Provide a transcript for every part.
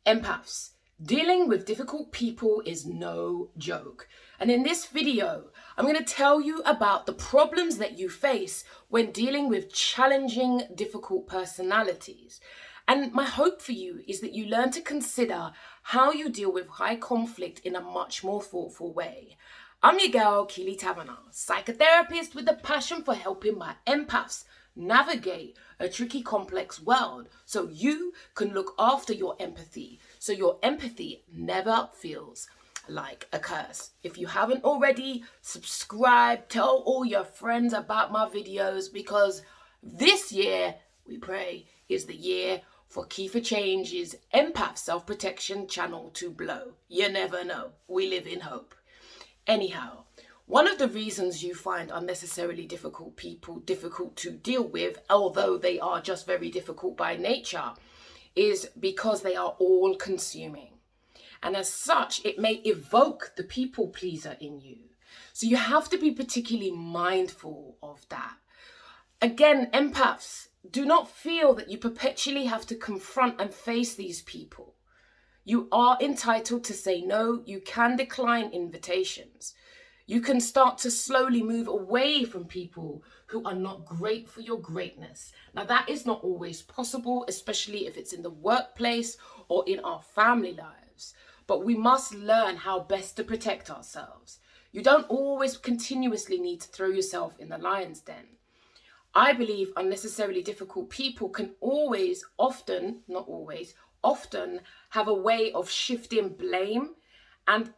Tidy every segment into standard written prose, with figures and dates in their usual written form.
Empaths. Dealing with difficult people is no joke. And in this video, I'm going to tell you about the problems that you face when dealing with challenging, difficult personalities. And my hope for you is that you learn to consider how you deal with high conflict in a much more thoughtful way. I'm your girl, Keely Taverner, psychotherapist with a passion for helping my empaths navigate a tricky, complex world so you can look after your empathy, so your empathy never feels like a curse. If you haven't already, subscribe, tell all your friends about my videos, because this year, we pray, is the year for Key for Change's Empath Self-Protection channel to blow. You never know. We live in hope. Anyhow, one of the reasons you find unnecessarily difficult people difficult to deal with, although they are just very difficult by nature, is because they are all-consuming. And as such, it may evoke the people pleaser in you. So you have to be particularly mindful of that. Again, empaths, do not feel that you perpetually have to confront and face these people. You are entitled to say no. You can decline invitations. You can start to slowly move away from people who are not great for your greatness. Now, that is not always possible, especially if it's in the workplace or in our family lives. But we must learn how best to protect ourselves. You don't always continuously need to throw yourself in the lion's den. I believe unnecessarily difficult people can often have a way of shifting blame, and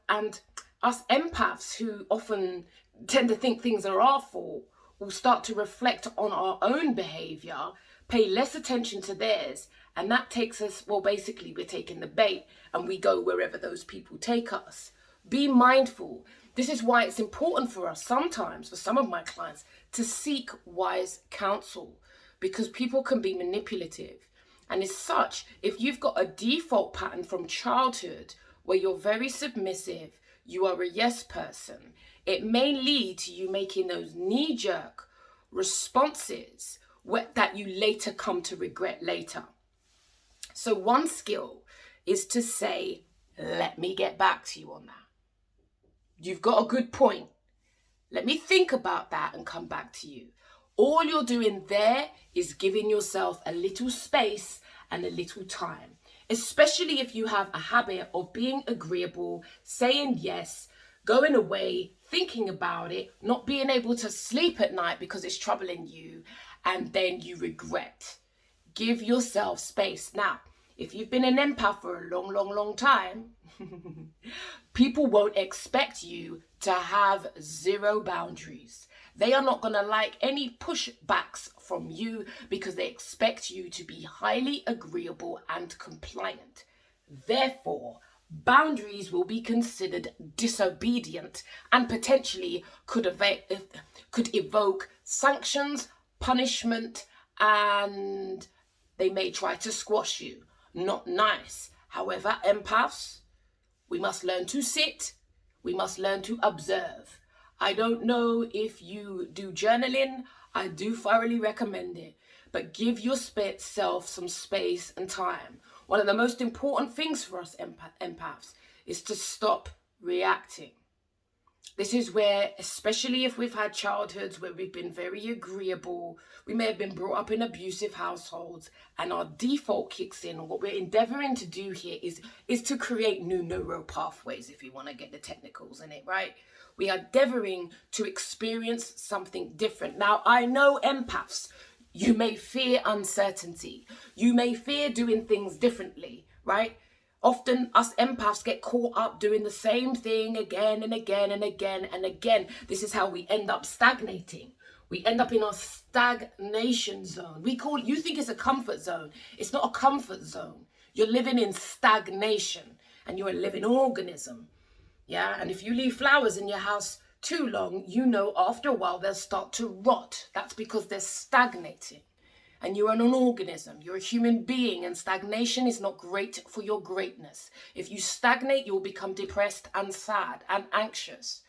us empaths, who often tend to think things are our fault, will start to reflect on our own behavior, pay less attention to theirs, and that takes us, well, basically we're taking the bait and we go wherever those people take us. Be mindful. This is why it's important for us sometimes, for some of my clients, to seek wise counsel, because people can be manipulative. And as such, if you've got a default pattern from childhood where you're very submissive, you are a yes person, it may lead to you making those knee-jerk responses that you later come to regret later. So one skill is to say, let me get back to you on that. You've got a good point. Let me think about that and come back to you. All you're doing there is giving yourself a little space and a little time, especially if you have a habit of being agreeable, saying yes, going away, thinking about it, not being able to sleep at night because it's troubling you, and then you regret. Give yourself space. Now, if you've been an empath for a long time, people won't expect you to have zero boundaries. They are not going to like any pushbacks from you because they expect you to be highly agreeable and compliant. Therefore, boundaries will be considered disobedient and potentially could evoke sanctions, punishment, and they may try to squash you. Not nice. However, empaths, we must learn to sit. We must learn to observe. I don't know if you do journaling. I do thoroughly recommend it. But give yourself some space and time. One of the most important things for us empaths is to stop reacting. This is where, especially if we've had childhoods where we've been very agreeable, we may have been brought up in abusive households, and our default kicks in. What we're endeavoring to do here is to create new neural pathways, if you want to get the technicals in it, right? We are endeavoring to experience something different. Now, I know empaths, you may fear uncertainty. You may fear doing things differently, right? Often us empaths get caught up doing the same thing again and again and again and again. This is how we end up stagnating. We end up in our stagnation zone. You think it's a comfort zone. It's not a comfort zone. You're living in stagnation and you're a living organism. Yeah, and if you leave flowers in your house too long, you know after a while they'll start to rot. That's because they're stagnating. And you're an organism, you're a human being, and stagnation is not great for your greatness. If you stagnate, you'll become depressed and sad and anxious.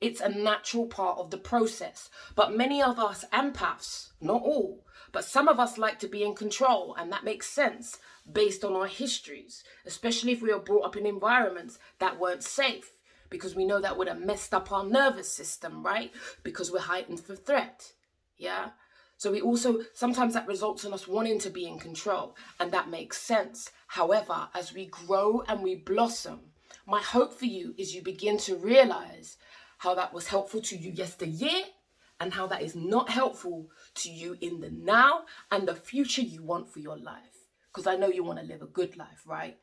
It's a natural part of the process. But many of us empaths, not all, But some of us like to be in control, and that makes sense based on our histories, especially if we were brought up in environments that weren't safe, because we know that would have messed up our nervous system, right? Because we're heightened for threat. Yeah. So we also, sometimes that results in us wanting to be in control, and that makes sense. However, as we grow and we blossom, my hope for you is you begin to realize how that was helpful to you yesteryear and how that is not helpful to you in the now and the future you want for your life. Because I know you want to live a good life, right?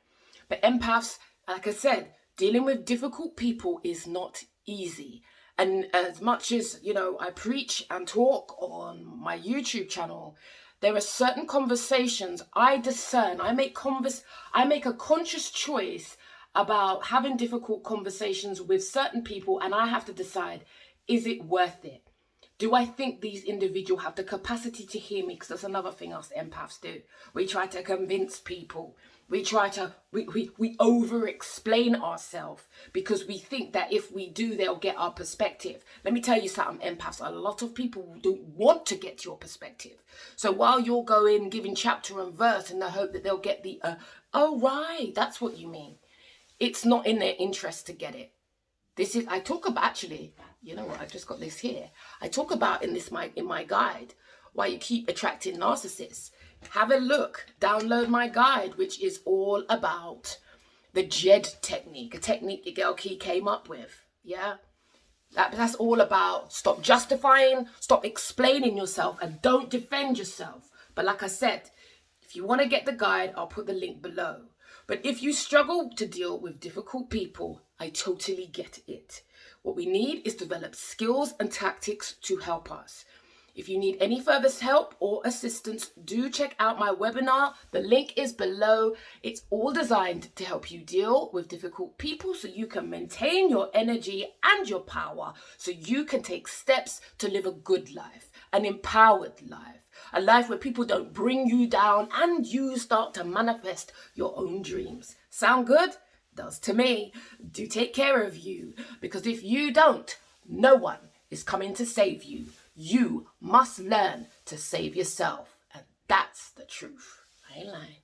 But empaths, like I said, dealing with difficult people is not easy. And as much as, I preach and talk on my YouTube channel, there are certain conversations I discern. I make a conscious choice about having difficult conversations with certain people, and I have to decide, is it worth it? Do I think these individuals have the capacity to hear me? Because that's another thing us empaths do. We try to convince people. We over-explain ourselves because we think that if we do, they'll get our perspective. Let me tell you something, empaths. A lot of people don't want to get your perspective. So while you're going, giving chapter and verse in the hope that they'll get the, oh, right, that's what you mean. It's not in their interest to get it. I talk about, actually, you know what, I've just got this here. I talk about in my guide, why you keep attracting narcissists. Have a look, download my guide, which is all about the JED technique, a technique your girl Key came up with. Yeah, that's all about stop justifying, stop explaining yourself, and don't defend yourself. But like I said, if you want to get the guide, I'll put the link below. But if you struggle to deal with difficult people, I totally get it. What we need is develop skills and tactics to help us. If you need any further help or assistance, do check out my webinar. The link is below. It's all designed to help you deal with difficult people so you can maintain your energy and your power, so you can take steps to live a good life, an empowered life, a life where people don't bring you down and you start to manifest your own dreams. Sound good? Does to me. Do take care of you, because if you don't, no one is coming to save you. You must learn to save yourself. And that's the truth. I ain't lying.